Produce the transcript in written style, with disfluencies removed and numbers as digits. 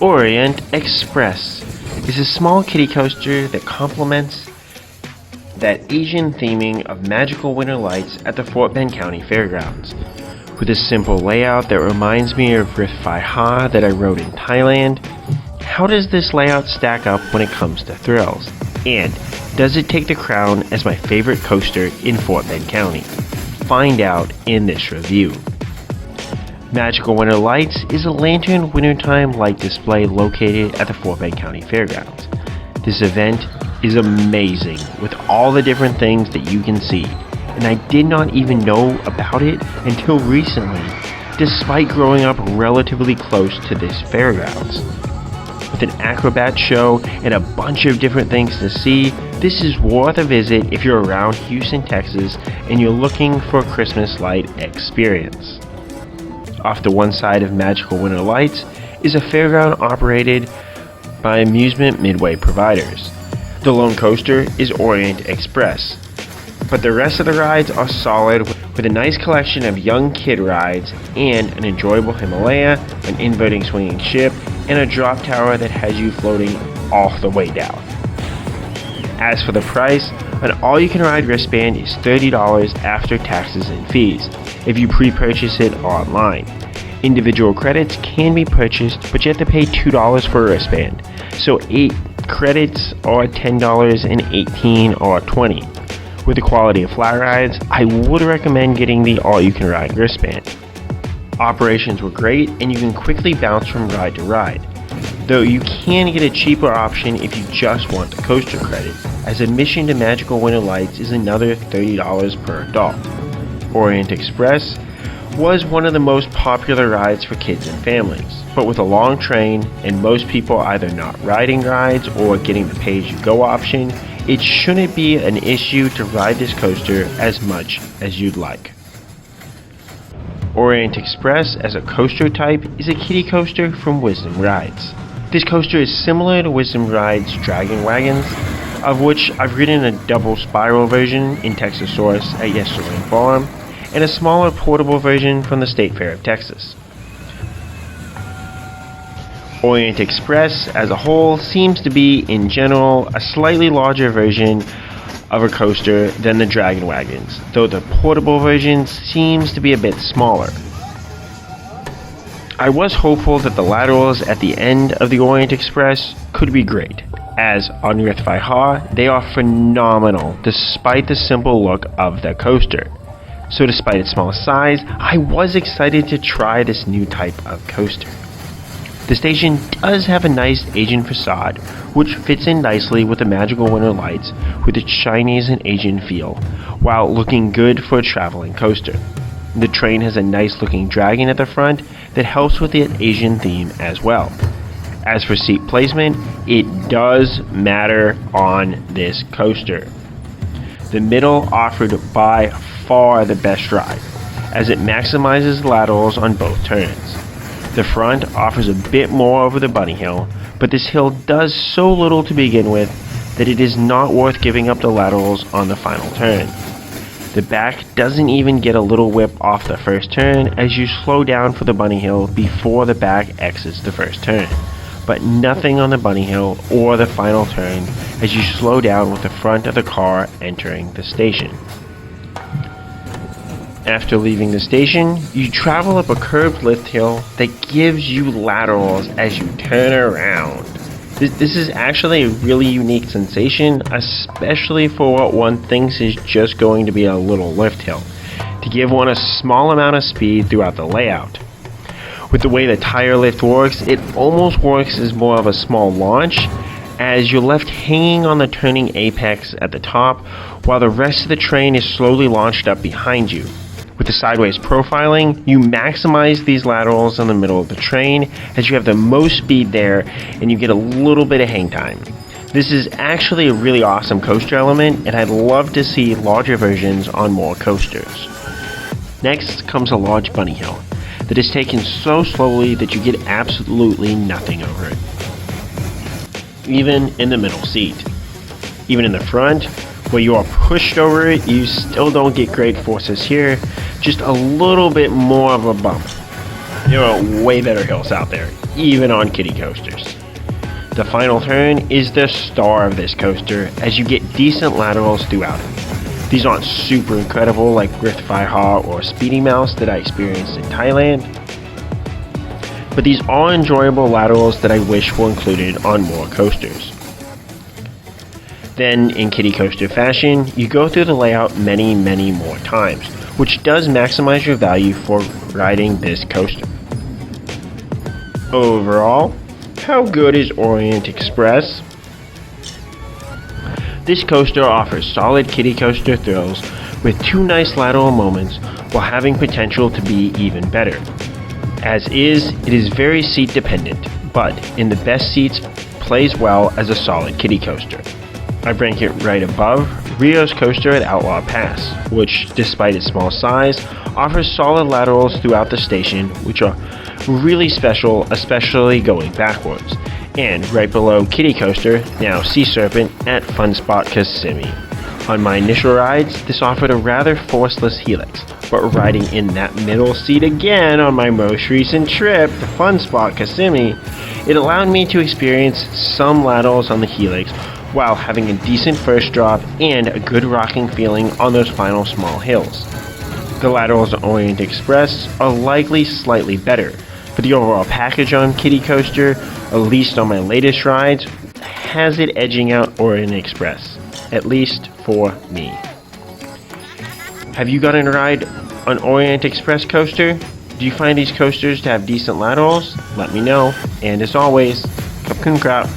Orient Express is a small kiddie coaster that complements that Asian theming of magical winter lights at the Fort Bend County Fairgrounds. With a simple layout that reminds me of Rith Vai Ha that I rode in Thailand, how does this layout stack up when it comes to thrills? And does it take the crown as my favorite coaster in Fort Bend County? Find out in this review. Magical Winter Lights is a lantern wintertime light display located at the Fort Bend County Fairgrounds. This event is amazing with all the different things that you can see, and I did not even know about it until recently, despite growing up relatively close to this fairgrounds. With an acrobat show and a bunch of different things to see, this is worth a visit if you're around Houston, Texas, and you're looking for a Christmas light experience. Off to one side of Magical Winter Lights is a fairground operated by Amusement Midway providers. The lone coaster is Orient Express, but the rest of the rides are solid with a nice collection of young kid rides and an enjoyable Himalaya, an inverting swinging ship, and a drop tower that has you floating all the way down. As for the price, an all-you-can-ride wristband is $30 after taxes and fees if you pre-purchase it online. Individual credits can be purchased, but you have to pay $2 for a wristband, so 8 credits are $10 and 18 are $20. With the quality of flat rides, I would recommend getting the all-you-can-ride wristband. Operations were great, and you can quickly bounce from ride to ride, though you can get a cheaper option if you just want the coaster credit, as admission to Magical Winter Lights is another $30 per adult. Orient Express was one of the most popular rides for kids and families, but with a long train and most people either not riding rides or getting the pay-as-you-go option, it shouldn't be an issue to ride this coaster as much as you'd like. Orient Express as a coaster type is a kiddie coaster from Wisdom Rides. This coaster is similar to Wisdom Rides' Dragon Wagons, of which I've ridden a double spiral version in Texasaurus at Yesterland Farm, and a smaller portable version from the State Fair of Texas. Orient Express as a whole seems to be, in general, a slightly larger version of a coaster than the Dragon Wagons, though the portable version seems to be a bit smaller. I was hopeful that the laterals at the end of the Orient Express could be great, as on Rith Vai Ha, they are phenomenal despite the simple look of the coaster. So despite its small size, I was excited to try this new type of coaster. The station does have a nice Asian facade, which fits in nicely with the Magical Winter Lights with its Chinese and Asian feel, while looking good for a traveling coaster. The train has a nice looking dragon at the front that helps with the Asian theme as well. As for seat placement, it does matter on this coaster. The middle offered by far the best ride, as it maximizes laterals on both turns. The front offers a bit more over the bunny hill, but this hill does so little to begin with that it is not worth giving up the laterals on the final turn. The back doesn't even get a little whip off the first turn as you slow down for the bunny hill before the back exits the first turn, but nothing on the bunny hill or the final turn as you slow down with the front of the car entering the station. After leaving the station, you travel up a curved lift hill that gives you laterals as you turn around. This is actually a really unique sensation, especially for what one thinks is just going to be a little lift hill, to give one a small amount of speed throughout the layout. With the way the tire lift works, it almost works as more of a small launch, as you're left hanging on the turning apex at the top, while the rest of the train is slowly launched up behind you. With the sideways profiling, you maximize these laterals in the middle of the train as you have the most speed there and you get a little bit of hang time. This is actually a really awesome coaster element, and I'd love to see larger versions on more coasters. Next comes a large bunny hill that is taken so slowly that you get absolutely nothing over it, even in the middle seat. Even in the front, where you are pushed over it, you still don't get great forces here, just a little bit more of a bump. There are way better hills out there, even on kiddie coasters. The final turn is the star of this coaster, as you get decent laterals throughout it. These aren't super incredible like Rift Fire or Speedy Mouse that I experienced in Thailand, but these are enjoyable laterals that I wish were included on more coasters. Then, in kiddie coaster fashion, you go through the layout many more times, which does maximize your value for riding this coaster. Overall, how good is Orient Express? This coaster offers solid kiddie coaster thrills with 2 nice lateral moments while having potential to be even better. As is, it is very seat dependent, but in the best seats plays well as a solid kiddie coaster. I rank it right above Rio's coaster at Outlaw Pass, which, despite its small size, offers solid laterals throughout the station, which are really special, especially going backwards. And right below Kiddie Coaster, now Sea Serpent, at Fun Spot Kissimmee. On my initial rides, this offered a rather forceless helix, but riding in that middle seat again on my most recent trip to Fun Spot Kissimmee, it allowed me to experience some laterals on the helix while having a decent first drop and a good rocking feeling on those final small hills. The laterals on Orient Express are likely slightly better, but the overall package on Kiddie Coaster, at least on my latest rides, has it edging out Orient Express, at least for me. Have you gotten a ride on Orient Express coaster? Do you find these coasters to have decent laterals? Let me know, and as always, Kapkun Krap.